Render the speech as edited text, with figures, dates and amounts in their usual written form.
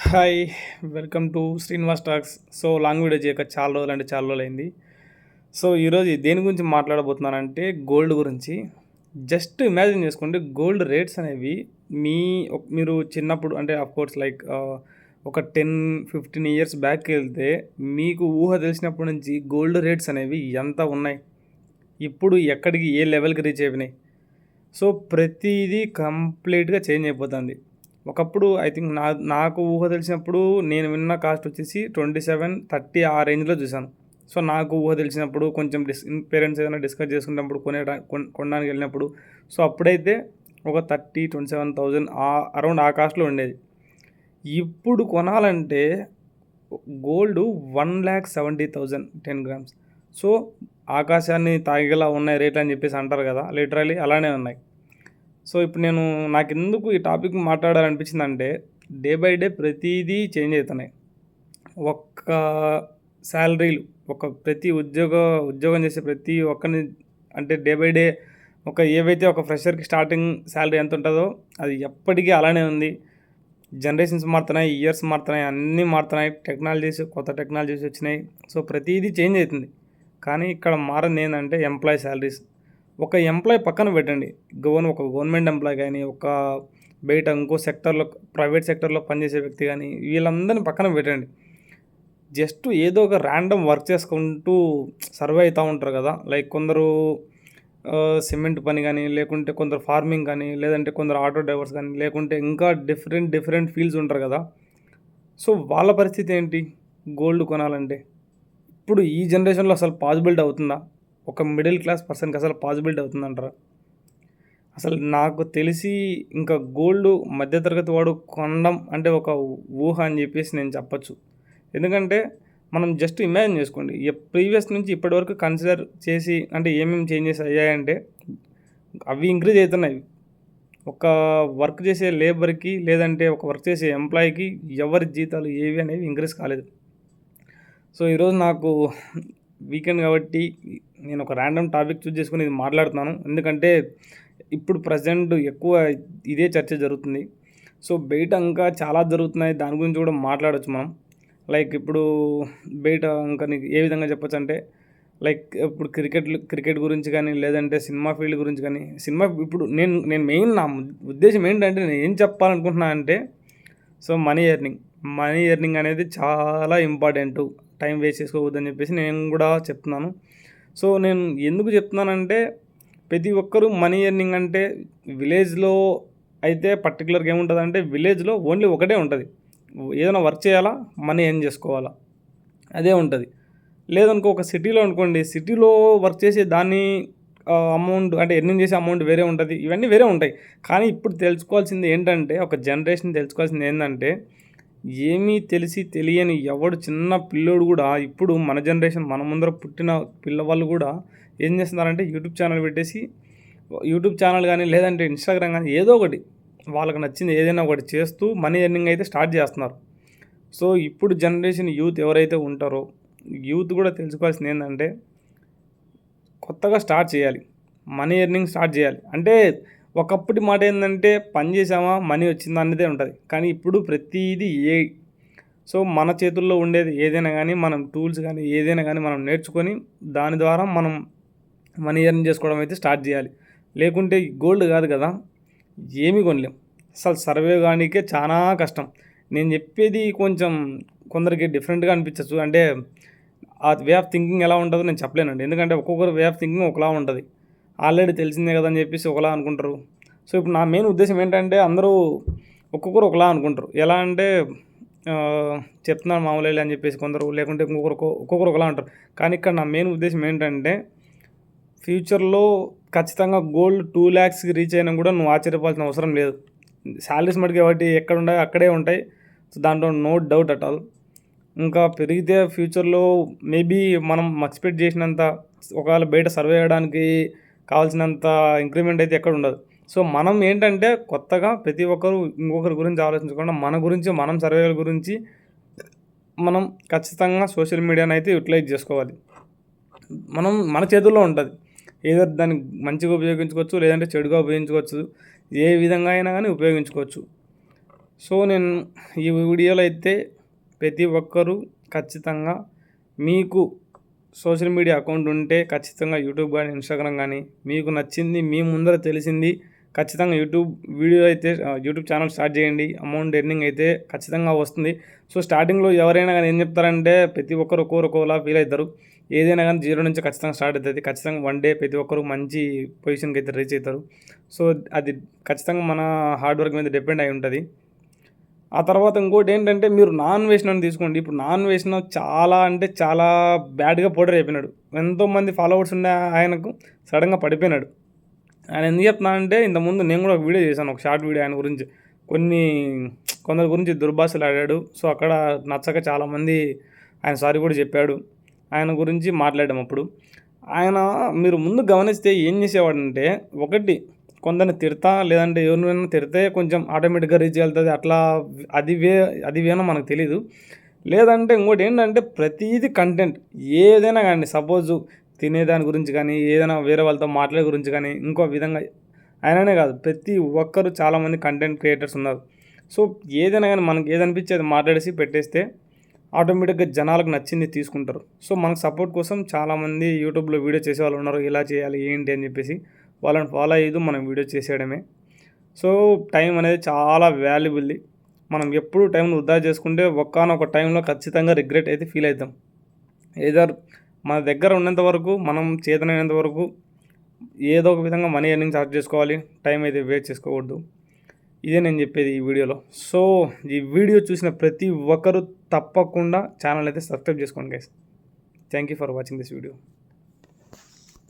Hi, welcome to Srinivas talks. So long video చేయక చాలా రోజులైంది. సో ఈరోజు దేని గురించి మాట్లాడబోతున్నానంటే గోల్డ్ గురించి. జస్ట్ ఇమాజిన్ చేసుకోండి, గోల్డ్ రేట్స్ అనేవి మీరు చిన్నప్పుడు అంటే కోర్స్ లైక్ ఒక 10-15 ఇయర్స్ బ్యాక్కి వెళ్తే మీకు ఊహ తెలిసినప్పటి నుంచి గోల్డ్ రేట్స్ అనేవి ఎంత ఉన్నాయి, ఇప్పుడు ఎక్కడికి ఏ లెవెల్కి రీచ్ అయిపోయినాయి. సో ప్రతిదీ కంప్లీట్గా చేంజ్ అయిపోతుంది. ఒకప్పుడు ఐ థింక్ నాకు ఊహ తెలిసినప్పుడు నేను విన్న కాస్ట్ వచ్చేసి 27-30 ఆ రేంజ్లో చూశాను. సో నాకు ఊహ తెలిసినప్పుడు కొంచెం పేరెంట్స్ ఏదైనా డిస్కస్ చేసుకున్నప్పుడు కొనడానికి వెళ్ళినప్పుడు సో అప్పుడైతే ఒక 30-27,000 అరౌండ్ ఆ కాస్ట్లో ఉండేది. ఇప్పుడు కొనాలంటే గోల్డ్ 1,70,000 10 గ్రామ్స్. సో ఆకాశాన్ని తాగేలా ఉన్నాయి రేట్లు అని చెప్పేసి అంటారు కదా, లిటరలీ అలానే ఉన్నాయి. సో ఇప్పుడు నాకెందుకు ఈ టాపిక్ మాట్లాడాలనిపించిందంటే, డే బై డే ప్రతిదీ చేంజ్ అవుతున్నాయి. ఒక్క శాలరీలు ప్రతి ఉద్యోగం చేసే ప్రతి ఒక్కరిని అంటే డే బై డే ఏవైతే ఒక ఫ్రెషర్కి స్టార్టింగ్ శాలరీ ఎంత ఉంటుందో అది ఎప్పటికీ అలానే ఉంది. జనరేషన్స్ మారుతున్నాయి, ఇయర్స్ మారుతున్నాయి, అన్నీ మారుతున్నాయి, కొత్త టెక్నాలజీస్ వచ్చినాయి. సో ప్రతిదీ చేంజ్ అవుతుంది. కానీ ఇక్కడ మారింది ఏంటంటే ఎంప్లాయీ శాలరీస్. ఒక ఎంప్లాయీ పక్కన పెట్టండి, ఒక గవర్నమెంట్ ఎంప్లాయీ కానీ, బయట ఇంకో సెక్టర్లో ప్రైవేట్ సెక్టర్లో పనిచేసే వ్యక్తి కానీ, వీళ్ళందరినీ పక్కన పెట్టండి. జస్ట్ ఏదో ఒక ర్యాండమ్ వర్క్ చేసుకుంటూ సర్వే అవుతూ ఉంటారు కదా. లైక్ కొందరు సిమెంట్ పని కానీ, లేకుంటే కొందరు ఫార్మింగ్ కానీ, లేదంటే కొందరు ఆటో డ్రైవర్స్ కానీ, లేకుంటే ఇంకా డిఫరెంట్ ఫీల్డ్స్ ఉంటారు కదా. సో వాళ్ళ పరిస్థితి ఏంటి? గోల్డ్ కొనాలంటే ఇప్పుడు ఈ జనరేషన్లో అసలు పాసిబిలిటీ అవుతుందా? ఒక మిడిల్ క్లాస్ పర్సన్కి అసలు పాసిబిలిటీ అవుతుందంటారా? అసలు నాకు తెలిసి ఇంకా గోల్డ్ మధ్యతరగతి వాడు కొనడం అంటే ఒక ఊహ అని చెప్పేసి నేను చెప్పచ్చు. ఎందుకంటే మనం జస్ట్ ఇమాజిన్ చేసుకోండి, ప్రీవియస్ నుంచి ఇప్పటివరకు కన్సిడర్ చేసి అంటే ఏమేమి చేంజెస్ అయ్యాయంటే అవి ఇంక్రీజ్ అవుతున్నాయి. ఒక వర్క్ చేసే లేబర్కి లేదంటే ఒక వర్క్ చేసే ఎంప్లాయీకి ఎవరి జీతాలు ఏవి అనేవి ఇంక్రీజ్ కాలేదు. సో ఈరోజు నాకు వీకెండ్ కాబట్టి నేను ఒక ర్యాండమ్ టాపిక్ చూస్ చేసుకుని ఇది మాట్లాడుతున్నాను. ఎందుకంటే ఇప్పుడు ప్రజెంట్ ఎక్కువ ఇదే చర్చ జరుగుతుంది. సో బయట ఇంకా చాలా జరుగుతున్నాయి, దాని గురించి కూడా మాట్లాడవచ్చు మనం. లైక్ ఇప్పుడు బయట ఇంకా నీకు ఏ విధంగా చెప్పచ్చు అంటే, లైక్ ఇప్పుడు క్రికెట్ గురించి కానీ, లేదంటే సినిమా ఫీల్డ్ గురించి కానీ. ఇప్పుడు నేను మెయిన్ నా ఉద్దేశం ఏంటంటే, నేను ఏం చెప్పాలనుకుంటున్నా అంటే, సో మనీ ఎర్నింగ్ అనేది చాలా ఇంపార్టెంటు. టైం వేస్ట్ చేసుకోవద్దని చెప్పేసి నేను కూడా చెప్తున్నాను. సో నేను ఎందుకు చెప్తున్నానంటే, ప్రతి ఒక్కరూ మనీ ఎర్నింగ్ అంటే విలేజ్లో అయితే పర్టికులర్గా ఏముంటుంది అంటే, విలేజ్లో ఓన్లీ ఒకటే ఉంటుంది, ఏదైనా వర్క్ చేయాలా, మనీ ఎర్న్ చేసుకోవాలా, అదే ఉంటుంది. లేదనుకో ఒక సిటీలో అనుకోండి, సిటీలో వర్క్ చేసే దాన్ని అమౌంట్ అంటే ఎర్నింగ్ చేసే అమౌంట్ వేరే ఉంటుంది, ఇవన్నీ వేరే ఉంటాయి. కానీ ఇప్పుడు తెలుసుకోవాల్సింది ఏంటంటే, ఒక జనరేషన్ తెలుసుకోవాల్సింది ఏంటంటే, ఏమీ తెలియని చిన్న పిల్లోడు కూడా ఇప్పుడు మన జనరేషన్ మన ముందర పుట్టిన పిల్లవాళ్ళు కూడా ఏం చేస్తున్నారంటే యూట్యూబ్ ఛానల్ కానీ, లేదంటే ఇన్స్టాగ్రామ్ కానీ, ఏదో ఒకటి వాళ్ళకి నచ్చింది ఏదైనా ఒకటి చేస్తూ మనీ ఎర్నింగ్ అయితే స్టార్ట్ చేస్తున్నారు. సో ఇప్పుడు జనరేషన్ యూత్ ఎవరైతే ఉంటారో, యూత్ కూడా తెలుసుకోవాల్సింది ఏంటంటే, కొత్తగా స్టార్ట్ చేయాలి, మనీ ఎర్నింగ్ స్టార్ట్ చేయాలి. అంటే ఒకప్పటి మాట ఏంటంటే, పని చేసామా మనీ వచ్చిందా అన్నదే ఉంటుంది. కానీ ఇప్పుడు ప్రతిదీ సో మన చేతుల్లో ఉండేది ఏదైనా కానీ, మనం టూల్స్ కానీ ఏదైనా కానీ మనం నేర్చుకొని దాని ద్వారా మనం మనీ ఎర్న్ చేసుకోవడం అయితే స్టార్ట్ చేయాలి. లేకుంటే గోల్డ్ కాదు కదా, ఏమీ కొనలేం. అసలు సర్వే కానికే చాలా కష్టం. నేను చెప్పేది కొంచెం కొందరికి డిఫరెంట్గా అనిపించవచ్చు. అంటే ఆ వే ఆఫ్ థింకింగ్ ఎలా ఉంటుందో నేను చెప్పలేనండి. ఎందుకంటే ఒక్కొక్కరు వే ఆఫ్ థింకింగ్ ఒకలా ఉంటుంది. ఆల్రెడీ తెలిసిందే కదా అని చెప్పేసి ఒకలా అనుకుంటారు. సో ఇప్పుడు నా మెయిన్ ఉద్దేశం ఏంటంటే, అందరూ ఒక్కొక్కరు ఒకలా అనుకుంటారు. ఎలా అంటే చెప్తున్నాను మామూలు అని చెప్పేసి కొందరు, లేకుంటే ఒక్కొక్కరు ఒకలా అంటారు. కానీ ఇక్కడ నా మెయిన్ ఉద్దేశం ఏంటంటే, ఫ్యూచర్లో ఖచ్చితంగా గోల్డ్ 2 lakhsకి రీచ్ అయినా కూడా నువ్వు ఆశ్చర్యపోవాల్సిన అవసరం లేదు. శాలరీస్ మటుకు కాబట్టి ఎక్కడ ఉంటాయి అక్కడే ఉంటాయి. సో దాంట్లో నో డౌట్ అట్ ఆల్. ఇంకా పెరిగితే ఫ్యూచర్లో మేబీ మనం ఎక్స్పెక్ట్ చేసినంత, ఒకవేళ బయట సర్వే చేయడానికి కావాల్సినంత ఇంక్రిమెంట్ అయితే ఎక్కడ ఉండదు. సో మనం ఏంటంటే, కొత్తగా ప్రతి ఒక్కరు ఇంకొకరి గురించి ఆలోచించకుండా మన గురించి, మనం సర్వేల గురించి మనం ఖచ్చితంగా సోషల్ మీడియాని అయితే యూటిలైజ్ చేసుకోవాలి. మన చేతుల్లో ఉంటుంది. ఏదో దాన్ని మంచిగా ఉపయోగించుకోవచ్చు, లేదంటే చెడుగా ఉపయోగించుకోవచ్చు. ఏ విధంగా అయినా కానీ ఉపయోగించుకోవచ్చు. సో నేను ఈ వీడియోలో అయితే ప్రతి ఒక్కరూ ఖచ్చితంగా మీకు సోషల్ మీడియా అకౌంట్ ఉంటే ఖచ్చితంగా యూట్యూబ్ కానీ ఇన్స్టాగ్రామ్ కానీ మీకు నచ్చింది మీ ముందర తెలిసింది ఖచ్చితంగా యూట్యూబ్ ఛానల్ స్టార్ట్ చేయండి. అమౌంట్ ఎర్నింగ్ అయితే ఖచ్చితంగా వస్తుంది. సో స్టార్టింగ్లో ఎవరైనా కానీ ఏం చెప్తారంటే ప్రతి ఒక్కరు ఒక్కొక్కలా ఫీల్ అవుతారు. ఏదైనా కానీ జీరో నుంచి ఖచ్చితంగా స్టార్ట్ అవుతుంది. ఖచ్చితంగా వన్ డే ప్రతి ఒక్కరు మంచి పొజిషన్కి అయితే రీచ్ అవుతారు. సో అది ఖచ్చితంగా మన హార్డ్ వర్క్ మీద డిపెండ్ అయి ఉంటుంది. ఆ తర్వాత ఇంకోటి ఏంటంటే మీరు నాన్ వేసినని తీసుకోండి. ఇప్పుడు నాన్ వేసిన చాలా అంటే చాలా బ్యాడ్గా పౌడర్ అయిపోయినాడు. ఎంతోమంది ఫాలోవర్స్ ఉన్న ఆయనకు సడన్గా పడిపోయినాడు. ఆయన ఎందుకు చెప్తున్నానంటే ఇంతకుముందు నేను కూడా ఒక వీడియో చేశాను, ఒక షార్ట్ వీడియో ఆయన గురించి. కొందరి గురించి దుర్భాషలు ఆడాడు. సో అక్కడ నచ్చక చాలామంది ఆయన సారీ కూడా చెప్పాడు. ఆయన గురించి మాట్లాడాము. అప్పుడు ఆయన మీరు ముందు గమనిస్తే ఏం చేసేవాడంటే, ఒకటి కొందరిని తిడతా లేదంటే ఎవరినైనా తిడితే కొంచెం ఆటోమేటిక్గా రీచ్ వెళ్తుంది. అట్లా అది వేనో మనకు తెలీదు. లేదంటే ఇంకోటి ఏంటంటే ప్రతిదీ కంటెంట్ ఏదైనా కానీ, సపోజు తినేదాని గురించి కానీ, ఏదైనా వేరే వాళ్ళతో మాట్లాడే గురించి కానీ, ఇంకో విధంగా ఆయననే కాదు ప్రతి ఒక్కరు చాలామంది కంటెంట్ క్రియేటర్స్ ఉన్నారు. సో ఏదైనా కానీ మనకి ఏదనిపించి అది మాట్లాడేసి పెట్టేస్తే ఆటోమేటిక్గా జనాలకు నచ్చింది తీసుకుంటారు. సో మనకు సపోర్ట్ కోసం చాలామంది యూట్యూబ్లో వీడియో చేసే వాళ్ళు ఉన్నారు. ఇలా చేయాలి ఏంటి అని చెప్పేసి వాళ్ళని ఫాలో అయ్యేది మనం వీడియో చేసేయడమే. సో టైం అనేది చాలా వాల్యుబుల్ది. మనం ఎప్పుడు టైంను వృధా చేసుకుంటే ఒకానొక టైంలో ఖచ్చితంగా రిగ్రెట్ అయితే ఫీల్ అవుతాం. ఏదర్ మన దగ్గర ఉన్నంత వరకు, మనం చేతనైనంత వరకు ఏదో ఒక విధంగా మనీ ఎర్నింగ్ స్టార్ట్ చేసుకోవాలి. టైం అయితే వేస్ట్ చేసుకోకూడదు. ఇదే నేను చెప్పేది ఈ వీడియోలో. సో ఈ వీడియో చూసిన ప్రతి ఒక్కరూ తప్పకుండా ఛానల్ అయితే సబ్స్క్రైబ్ చేసుకోండి guys. Thank you for watching this video.